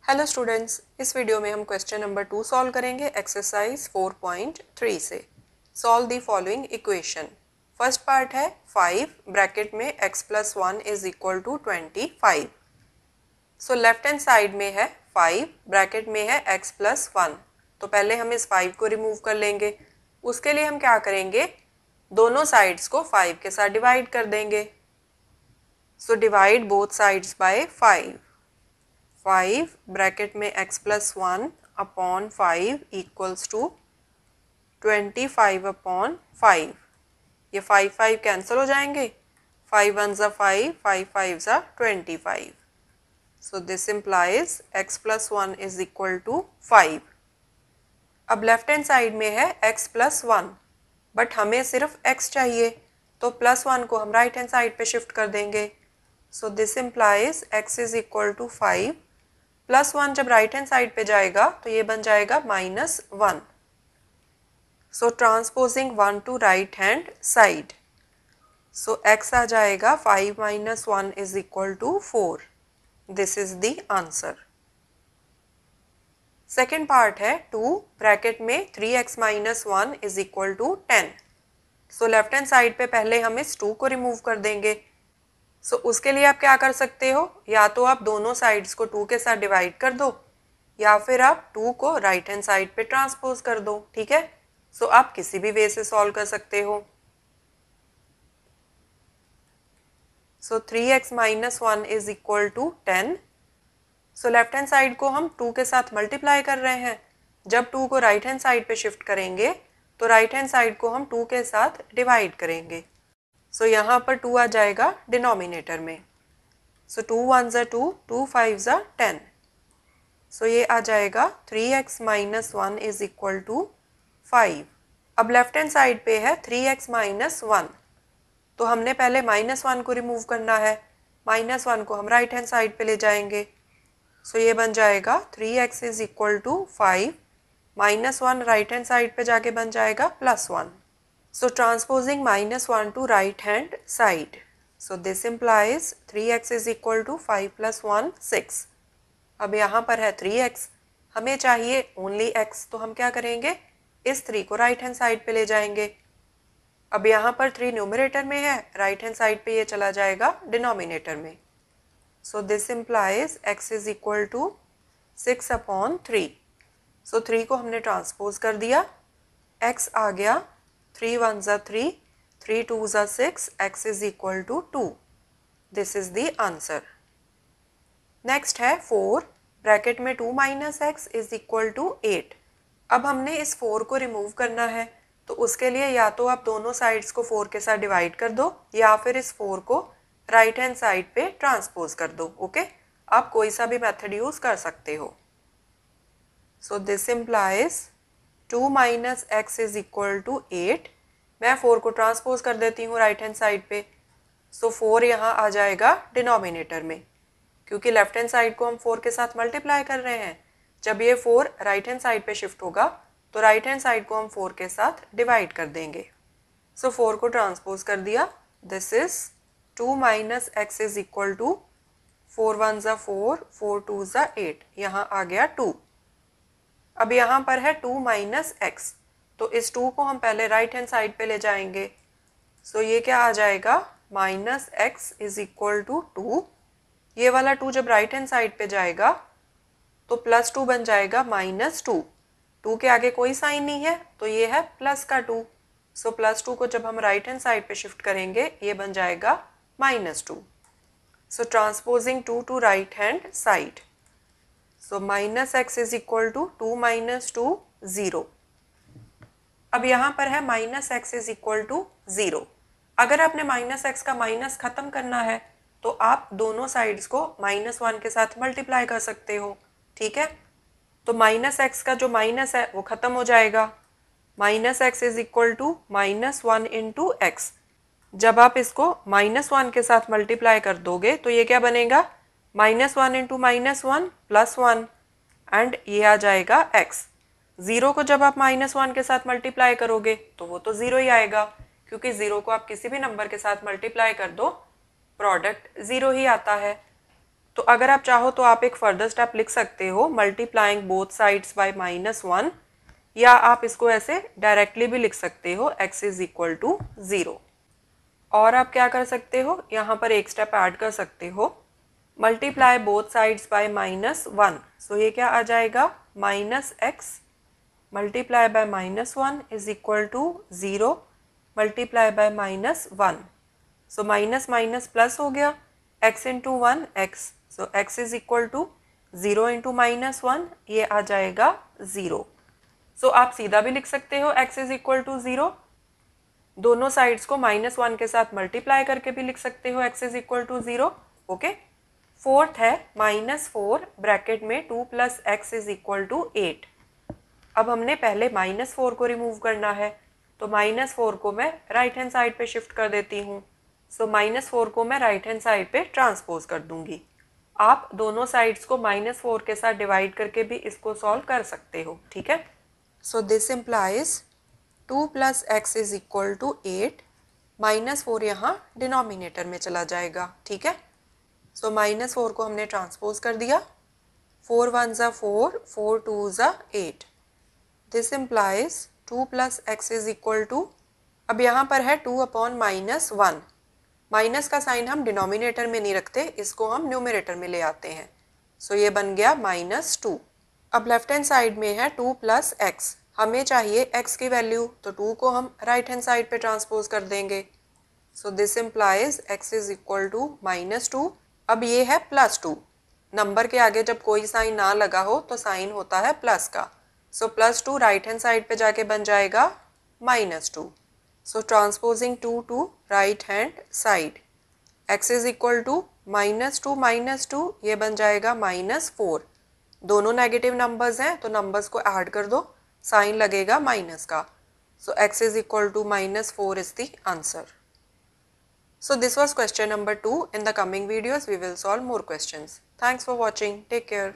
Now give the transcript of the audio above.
Hello students, इस video में हम क्वेश्चन नंबर 2 सॉल्व करेंगे एक्सरसाइज 4.3 से। Solve the following equation. First part है 5 ब्रैकेट में x plus 1 is equal to 25। So left hand side में है 5, ब्रैकेट में है x प्लस 1। तो पहले हम इस 5 को रिमूव कर लेंगे। उसके लिए हम क्या करेंगे, दोनों साइड्स को 5 के साथ डिवाइड कर देंगे। So divide both sides by 5। 5 bracket में x plus 1 upon 5 equals to 25 upon 5। ये 5 कैंसिल हो जाएंगे। 5 1 ज़ा 5, 5 5 ज़ा 25। So this implies x plus 1 is equal to 5। अब लेफ्ट हैंड साइड में है x प्लस 1, बट हमें सिर्फ x चाहिए, तो प्लस 1 को हम राइट हैंड साइड पे शिफ्ट कर देंगे। So this implies x is equal to 5। Plus 1 जब राइट हैंड साइड पे जाएगा तो ये बन जाएगा -1। So transposing 1 to right hand side, so x आ जाएगा 5 - 1 is equal to 4। This is the answer. Second part है 2 ब्रैकेट में 3x - 1 is equal to 10। So left hand side पे पहले हम इस 2 को रिमूव कर देंगे। सो उसके लिए आप क्या कर सकते हो, या तो आप दोनों साइड्स को 2 के साथ डिवाइड कर दो, या फिर आप 2 को राइट हैंड साइड पे ट्रांसपोज कर दो। ठीक है, सो आप किसी भी वे से सॉल्व कर सकते हो। So 3x - 1 is equal to 10। So left hand side को हम 2 के साथ मल्टीप्लाई कर रहे हैं। जब 2 को राइट हैंड साइड पे शिफ्ट करेंगे तो राइट हैंड साइड को हम 2 के साथ डिवाइड करेंगे। सो यहाँ पर 2 आ जाएगा डिनोमिनेटर में। सो 2 1 ज़ा 2, 2 5 ज़ा 10। सो ये आ जाएगा 3x - 1 इज इक्वल टू 5। अब लेफ्ट हैंड साइड पे है 3x - 1, तो हमने पहले -1 को रिमूव करना है। -1 को हम राइट हैंड साइड पे ले जाएंगे। सो ये बन जाएगा 3x is equal to 5, -1 right hand side पे जाके बन जाएगा +1। So transposing -1 to right hand side, so this implies 3x is equal to 5 + 1 6। अब यहाँ पर है 3x, हमें चाहिए ओनली x, तो हम क्या करेंगे, इस 3 को राइट हैंड साइड पे ले जाएंगे। अब यहाँ पर 3 न्यूमरेटर में है, राइट हैंड साइड पे ये चला जाएगा डिनोमिनेटर में। So this implies x is equal to 6 upon 3। So 3 को हमने ट्रांसपोज कर दिया, x आ गया 3 1 ज़ा 3, 3 2 ज़ा 6, x is equal to 2। This is the answer. Next है 4 ब्रैकेट में 2 - x इज इक्वल टू 8। अब हमने इस 4 को रिमूव करना है, तो उसके लिए या तो आप दोनों साइड्स को 4 के साथ डिवाइड कर दो, या फिर इस 4 को राइट हैंड साइड पे ट्रांसपोज कर दो। ओके, आप कोई सा भी मेथड यूज कर सकते हो। So this implies 2 - x is equal to 8। मैं 4 को ट्रांसपोज कर देती हूँ राइट हैंड साइड पे। सो 4 यहाँ आ जाएगा डिनोमिनेटर में, क्योंकि लेफ्ट हैंड साइड को हम 4 के साथ मल्टीप्लाई कर रहे हैं। जब ये 4 राइट हैंड साइड पे शिफ्ट होगा तो राइट हैंड साइड को हम 4 के साथ डिवाइड कर देंगे। सो 4 को ट्रांसपोज कर दिया। This is 2 - x is equal to 4 1 ज़ा 4, 4 2 ज़ा 8। यहाँ आ गया 2। अब यहाँ पर है 2 - x, तो इस 2 को हम पहले राइट हैंड साइड पे ले जाएंगे। सो ये क्या आ जाएगा, -x इज इक्वल टू 2। ये वाला 2 जब राइट हैंड साइड पे जाएगा तो +2 बन जाएगा -2। 2 के आगे कोई साइन नहीं है, तो ये है प्लस का 2। सो +2 को जब हम राइट हैंड साइड पे शिफ्ट करेंगे ये बन जाएगा -2। So transposing 2 to right hand side, so -x is equal to 2 - 2 0। अब यहाँ पर है -x इज इक्वल टू 0। अगर आपने -x का माइनस खत्म करना है तो आप दोनों साइड्स को -1 के साथ मल्टीप्लाई कर सकते हो। ठीक है, तो -x का जो माइनस है वो खत्म हो जाएगा। -x is equal to -1 into x। जब आप इसको -1 के साथ मल्टीप्लाई कर दोगे तो ये क्या बनेगा, -1 इंटू -1 +1, एंड ये आ जाएगा x। 0 को जब आप -1 के साथ मल्टीप्लाई करोगे तो वो तो 0 ही आएगा, क्योंकि 0 को आप किसी भी नंबर के साथ मल्टीप्लाई कर दो प्रोडक्ट 0 ही आता है। तो अगर आप चाहो तो आप एक फर्दर स्टेप लिख सकते हो, मल्टीप्लाइंग बोथ साइड्स बाय -1, या आप इसको ऐसे डायरेक्टली भी लिख सकते हो, x इज इक्वल टू 0। और आप क्या कर सकते हो, यहाँ पर एक स्टेप ऐड कर सकते हो, multiply both sides by -1। So ये क्या आ जाएगा, -x multiply by -1 is equal to 0 multiply by -1। So minus minus plus हो गया, x into 1 x, so x is equal to 0 into -1, ये आ जाएगा 0। सो आप सीधा भी लिख सकते हो x इज इक्वल टू 0, दोनों साइड्स को -1 के साथ मल्टीप्लाई करके भी लिख सकते हो x is equal to 0। Okay, fourth है -4 ब्रैकेट में 2 plus x is equal to 8। अब हमने पहले -4 को रिमूव करना है, तो -4 को मैं राइट हैंड साइड पे शिफ्ट कर देती हूँ। सो -4 को मैं राइट हैंड साइड पे ट्रांसपोज कर दूंगी। आप दोनों साइड्स को -4 के साथ डिवाइड करके भी इसको सॉल्व कर सकते हो, ठीक है। So this implies 2 plus x is equal to 8, -4 यहाँ डिनोमिनेटर में चला जाएगा, ठीक है। सो -4 को हमने ट्रांसपोज कर दिया, 4 1 ज़ा 4, 4 2 ज़ा 8। This implies 2 plus x is equal to, अब यहाँ पर है 2 अपॉन -1, माइनस का साइन हम डिनोमिनेटर में नहीं रखते, इसको हम न्यूमरेटर में ले आते हैं। सो ये बन गया -2। अब लेफ्ट हैंड साइड में है 2 प्लस एक्स, हमें चाहिए x की वैल्यू, तो 2 को हम राइट हैंड साइड पे ट्रांसपोज कर देंगे। So this implies x is equal to -2। अब ये है +2, नंबर के आगे जब कोई साइन ना लगा हो तो साइन होता है प्लस का। सो +2 राइट हैंड साइड पे जाके बन जाएगा -2। So transposing 2 to right hand side, x is equal to -2 -2, ये बन जाएगा -4। दोनों नेगेटिव नंबर्स हैं तो नंबर्स को ऐड कर दो, साइन लगेगा माइनस का। So x is equal to -4 is the answer. So this was question number 2. In the coming videos, we will solve more questions. Thanks for watching. Take care.